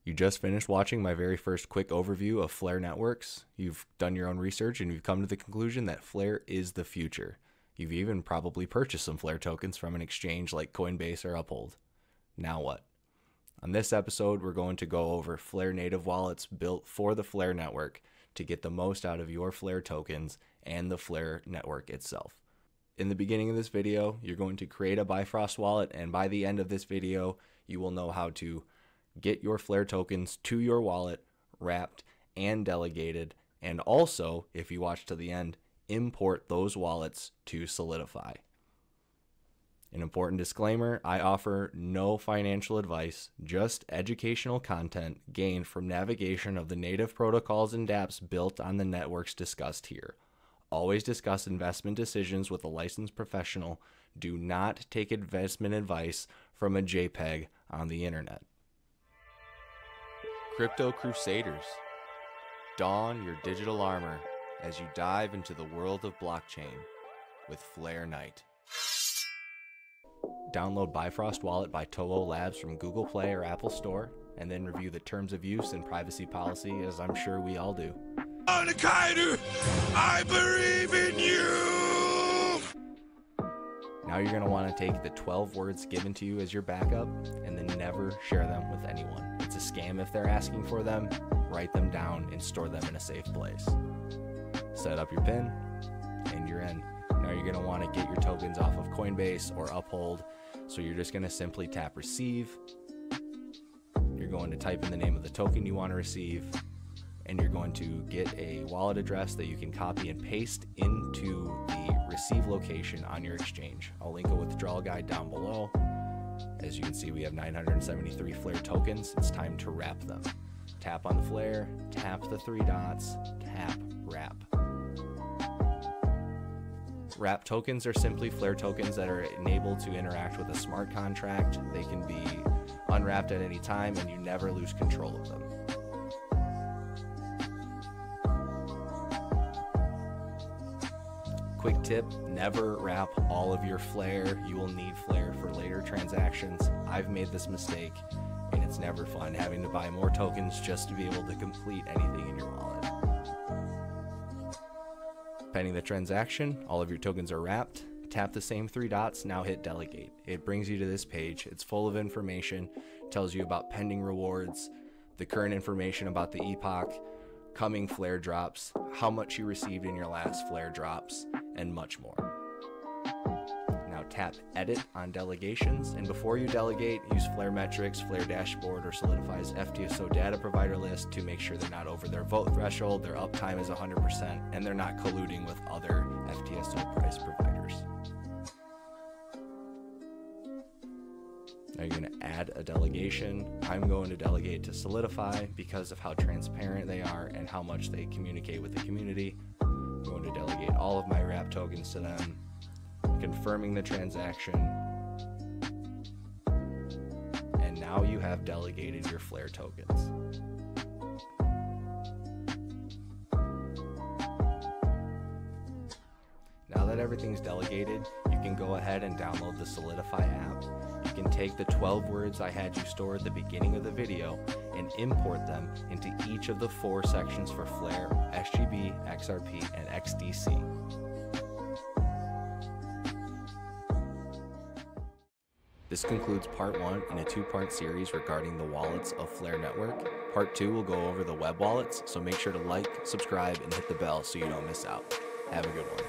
You just finished watching my very first quick overview of Flare networks. You've done your own research and you've come to the conclusion that Flare is the future. You've even probably purchased some Flare tokens from an exchange like Coinbase or Uphold. Now what? On this episode, we're going to go over Flare native wallets built for the Flare network to get the most out of your Flare tokens and the Flare network itself. In the beginning of this video, you're going to create a Bifrost wallet, and by the end of this video, you will know how to get your Flare tokens to your wallet, wrapped and delegated, and also, if you watch to the end, import those wallets to Solidify. An important disclaimer, I offer no financial advice, just educational content gained from navigation of the native protocols and dApps built on the networks discussed here. Always discuss investment decisions with a licensed professional. Do not take investment advice from a JPEG on the internet. Crypto Crusaders, don your digital armor as you dive into the world of blockchain with Flare Knight. Download Bifrost Wallet by Toho Labs from Google Play or Apple Store, and then review the terms of use and privacy policy, as I'm sure we all do. Anakaidu, I believe in you! Now you're going to want to take the 12 words given to you as your backup and then never share them with anyone. It's a scam if they're asking for them. Write them down and store them in a safe place. Set up your PIN and you're in. Now you're going to want to get your tokens off of Coinbase or Uphold. So you're just going to simply tap receive. You're going to type in the name of the token you want to receive, and you're going to get a wallet address that you can copy and paste into the receive location on your exchange. I'll link a withdrawal guide down below. As you can see, we have 973 Flare tokens. It's time to wrap them. Tap on the Flare, tap the three dots, tap wrap. Wrap tokens are simply Flare tokens that are enabled to interact with a smart contract. They can be unwrapped at any time and you never lose control of them. Quick tip, never wrap all of your Flare. You will need Flare for later transactions. I've made this mistake and it's never fun having to buy more tokens just to be able to complete anything in your wallet. Pending the transaction, all of your tokens are wrapped. Tap the same three dots, now hit Delegate. It brings you to this page. It's full of information, tells you about pending rewards, the current information about the epoch, coming Flare drops, how much you received in your last Flare drops, and much more. Now tap Edit on Delegations, and before you delegate, use Flare Metrics, Flare Dashboard, or Solidify's FTSO data provider list to make sure they're not over their vote threshold, their uptime is 100%, and they're not colluding with other FTSO price providers. Now you're going to add a delegation. I'm going to delegate to Solidify because of how transparent they are and how much they communicate with the community. I'm going to delegate all of my wrap tokens to them, confirming the transaction, and now you have delegated your Flare tokens. Now that everything's delegated, you can go ahead and download the Solidify app. You can take the 12 words I had you store at the beginning of the video and import them into each of the 4 sections for Flare, SGB, XRP, and XDC. This concludes part 1 in a 2-part series regarding the wallets of Flare Network. Part 2 will go over the web wallets, so make sure to like, subscribe, and hit the bell so you don't miss out. Have a good one.